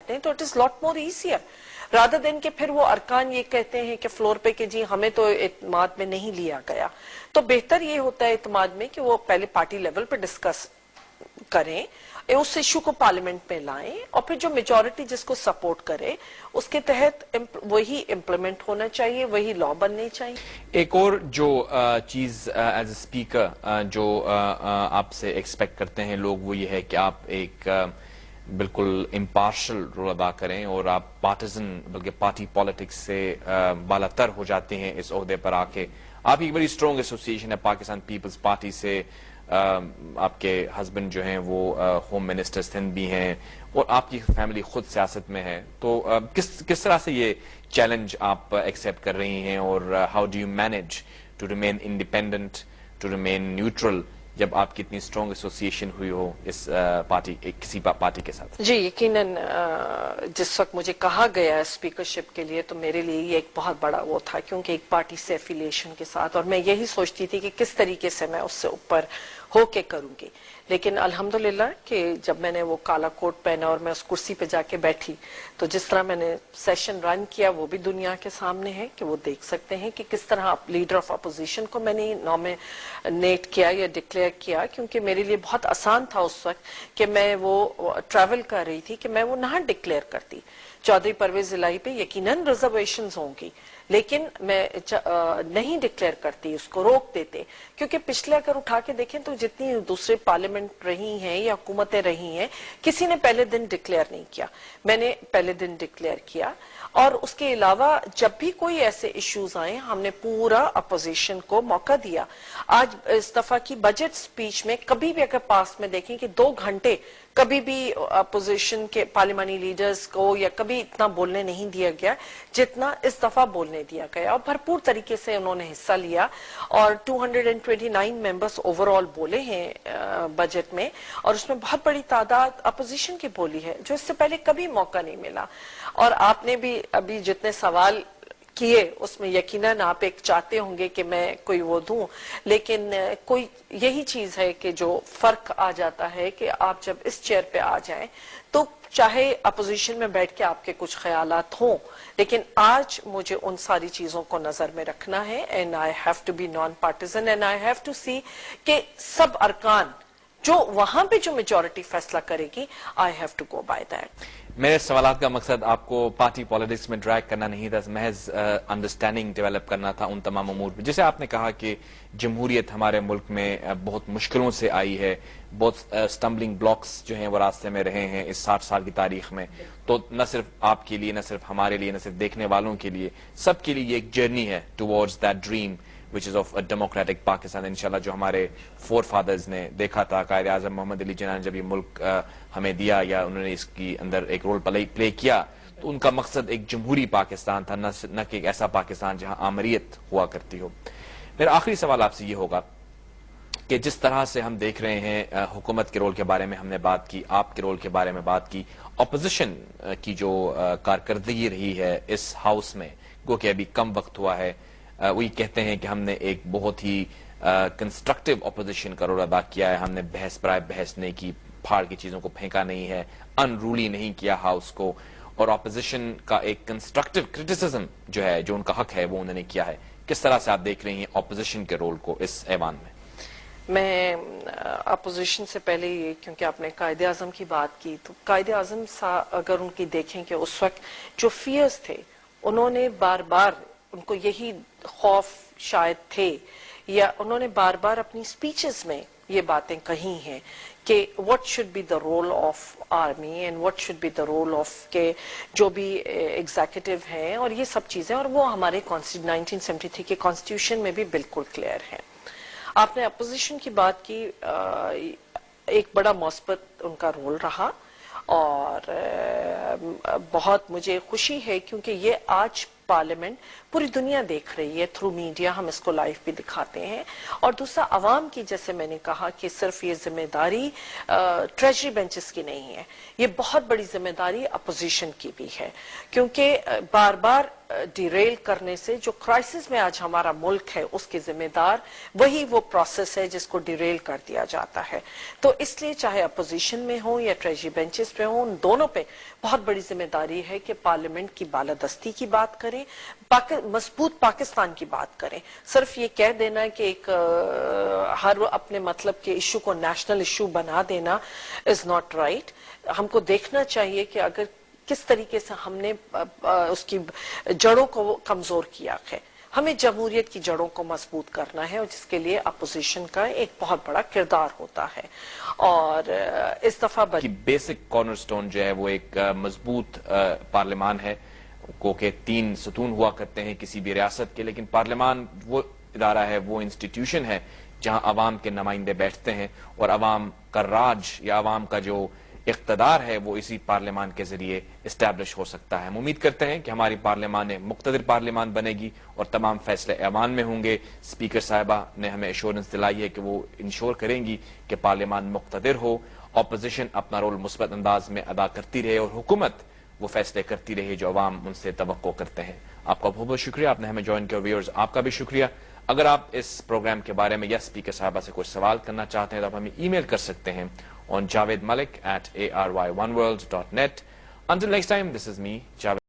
लें तो it is lot more easier rather than कि फिर वो अरकान ये कहते हैं कि फ्लोर पे कि जी हमें तो इत्माद में नहीं लिया गया। तो बेहतर ये होता है इत्माद में कि वो पहले पार्टी लेवल पे डिस्कस करें, उस इशू को पार्लियामेंट में लाएं और फिर जो मेजॉरिटी जिसको सपोर्ट करे उसके तहत वही इम्प्लीमेंट होना चाहिए, वही लॉ बनने चाहिए। एक और जो चीज एज ए स्पीकर जो आपसे एक्सपेक्ट करते हैं लोग वो ये है कि आप एक बिल्कुल इम्पार्शल रोल अदा करें और आप पार्टिजन बल्कि पार्टी पॉलिटिक्स से बालातर हो जाते हैं इस ओहदे पर आके। आप एक बड़ी स्ट्रॉन्ग एसोसिएशन है पाकिस्तान पीपल्स पार्टी से, आपके हस्बैंड जो हैं वो होम मिनिस्टर सिंध भी हैं और आपकी फैमिली खुद सियासत में है, तो किस तरह से ये चैलेंज आप एक्सेप्ट कर रही हैं और how do you manage to remain independent, to remain neutral जब आपकी इतनी स्ट्रॉन्ग एसोसिएशन हुई हो इस पार्टी किसी पार्टी के साथ? जी यकीनन जिस वक्त मुझे कहा गया स्पीकरशिप के लिए तो मेरे लिए ये एक बहुत बड़ा वो था, क्योंकि एक पार्टी से एफिलिएशन के साथ, और मैं यही सोचती थी कि किस तरीके से मैं उससे ऊपर होके करूंगी। लेकिन अल्हम्दुलिल्लाह कि जब मैंने वो काला कोट पहना और मैं उस कुर्सी पे जाके बैठी तो जिस तरह मैंने सेशन रन किया वो भी दुनिया के सामने है कि वो देख सकते हैं कि किस तरह लीडर ऑफ अपोजिशन को मैंने नॉमिनेट किया या डिक्लेयर किया, क्योंकि मेरे लिए बहुत आसान था उस वक्त कि मैं वो ट्रैवल कर रही थी कि मैं वो ना डिक्लेयर करती। चौधरी परवेज इलाही पे यकीनन रिजर्वेशंस होंगी लेकिन मैं नहीं डिक्लेयर करती, उसको रोक देते, क्योंकि पिछले अगर उठा के देखें तो जितनी दूसरे पार्लियामेंट रही हैं या हुकूमतें रही हैं किसी ने पहले दिन डिक्लेयर नहीं किया, मैंने पहले दिन डिक्लेयर किया। और उसके अलावा जब भी कोई ऐसे इश्यूज आए हमने पूरा अपोजिशन को मौका दिया। आज इस दफा की बजट स्पीच में कभी भी अगर पास में देखें कि 2 घंटे कभी भी अपोजिशन के पार्लियामानी लीडर्स को या कभी इतना बोलने नहीं दिया गया जितना इस दफा बोलने दिया गया, और भरपूर तरीके से उन्होंने हिस्सा लिया और 229 मेंबर्स ओवरऑल बोले हैं बजट में, और उसमें बहुत बड़ी तादाद अपोजिशन की बोली है जो इससे पहले कभी मौका नहीं मिला। और आपने भी अभी जितने सवाल किए उसमें यकीनन आप एक चाहते होंगे कि मैं कोई वो दूं, लेकिन कोई यही चीज है कि जो फर्क आ जाता है कि आप जब इस चेयर पे आ जाएं तो चाहे अपोजिशन में बैठ के आपके कुछ ख्यालात हों, लेकिन आज मुझे उन सारी चीजों को नजर में रखना है and I have to be non partisan and I have to see कि सब अरकान जो वहां पे जो मेजॉरिटी फैसला करेगी I have to go by that. मेरे सवालात का मकसद आपको पार्टी पॉलिटिक्स में ड्रैग करना नहीं था, महज अंडरस्टैंडिंग डेवलप करना था उन तमाम अमूर में। जैसे आपने कहा कि जमहूरियत हमारे मुल्क में बहुत मुश्किलों से आई है, बहुत स्टम्बलिंग ब्लॉक्स जो हैं वो रास्ते में रहे हैं इस 60 साल की तारीख में, तो न सिर्फ आपके लिए, न सिर्फ हमारे लिए, न सिर्फ देखने वालों के लिए, सबके लिए एक जर्नी है towards that dream which is of a democratic Pakistan इंशाल्लाह, जो हमारे फोर फादर्स ने देखा था। कायद आजम मोहम्मद अली जिन्ना ने जब ये मुल्क हमें दिया या उन्होंने इसकी अंदर एक रोल प्ले किया तो उनका मकसद एक जमहूरी पाकिस्तान था, न कि एक ऐसा पाकिस्तान जहां आमरीत हुआ करती हो। मेरा आखिरी सवाल आपसे ये होगा कि जिस तरह से हम देख रहे हैं हुकूमत के रोल के बारे में हमने बात की, आपके रोल के बारे में बात की, अपोजिशन की जो कारकर्दगी रही है इस हाउस में, गो कि अभी कम वक्त हुआ है, वही कहते हैं कि हमने एक बहुत ही कंस्ट्रक्टिव अपोजिशन का रोल अदा किया है, हमने बहस प्राय बहस नहीं की, फाड़ की चीजों को फेंका नहीं है, अनरूली नहीं किया हाउस को, और अपोजिशन का एक कंस्ट्रक्टिव क्रिटिसिज्म जो है, जो उनका हक है, वो उन्होंने किया है। किस तरह से आप देख रही हैं अपोजिशन के रोल को इस ऐवान में? मैं अपोजिशन से पहले ये, क्योंकि आपने कायदे आजम की बात की, तो कायदे आजम अगर उनकी देखें कि उस वक्त जो फियर्स थे उन्होंने बार बार, उनको यही खौफ शायद थे या उन्होंने बार बार अपनी स्पीचेस में ये बातें कही हैं कि what should be the role of army and what should be the role of के जो भी एग्जीक्यूटिव हैं और ये सब चीजें, और वो हमारे 1973 के कॉन्स्टिट्यूशन में भी बिल्कुल क्लियर है। आपने अपोजिशन की बात की, एक बड़ा मुस्बत उनका रोल रहा और बहुत मुझे खुशी है क्योंकि ये आज पार्लियामेंट पूरी दुनिया देख रही है थ्रू मीडिया, हम इसको लाइव भी दिखाते हैं। और दूसरा अवाम की, जैसे मैंने कहा कि सिर्फ ये जिम्मेदारी ट्रेजरी बेंचेस की नहीं है, ये बहुत बड़ी जिम्मेदारी अपोजिशन की भी है, क्योंकि बार बार ڈیریل کرنے سے جو کرائسس میں آج ہمارا ملک ہے اس کے ذمہ دار وہی وہ پروسیس ہے جس کو ڈیریل کر دیا جاتا ہے. تو اس لیے چاہے اپوزیشن میں ہوں یا ٹریجری بینچز پہ ہوں، ان دونوں پہ بہت بڑی ذمہ داری ہے کہ پارلیمنٹ کی بالادستی کی بات کریں، مضبوط پاکستان کی بات کریں. صرف یہ کہہ دینا کہ ایک ہر اپنے مطلب کے ایشو کو نیشنل ایشو بنا دینا از ناٹ رائٹ. ہم کو دیکھنا چاہیے کہ اگر کس طریقے سے ہم نے اس کی جڑوں کو کمزور کیا ہے. ہمیں جمہوریت کی جڑوں کو مضبوط کرنا ہے اور جس کے لیے اپوزیشن کا ایک بہت بڑا کردار ہوتا ہے. اور اس دفعہ بیسک کارنر سٹون جو ہے وہ ایک مضبوط پارلیمان ہے کو کہ 3 ستون ہوا کرتے ہیں کسی بھی ریاست کے، لیکن پارلیمان وہ ادارہ ہے، وہ انسٹیٹیوشن ہے جہاں عوام کے نمائندے بیٹھتے ہیں اور عوام کا راج یا عوام کا جو اقتدار ہے وہ اسی پارلیمان کے ذریعے اسٹیبلش ہو سکتا ہے. ہم امید کرتے ہیں کہ ہماری پارلیمان مقتدر پارلیمان بنے گی اور تمام فیصلے ایوان میں ہوں گے. اسپیکر صاحبہ نے ہمیں ایشورنس دلائی ہے کہ وہ انشور کریں گی کہ پارلیمان مقتدر ہو، اپوزیشن اپنا رول مثبت انداز میں ادا کرتی رہے اور حکومت وہ فیصلے کرتی رہے جو عوام ان سے توقع کرتے ہیں. آپ کا بہت بہت شکریہ، آپ نے ہمیں جوائن کیا. ویورز آپ کا بھی شکریہ. اگر آپ اس پروگرام کے بارے میں یا اسپیکر صاحبہ سے کوئی سوال کرنا چاہتے ہیں تو آپ ہمیں ای میل کر سکتے ہیں on javedmalik@ary1world.net. Until next time, this is me, Javed.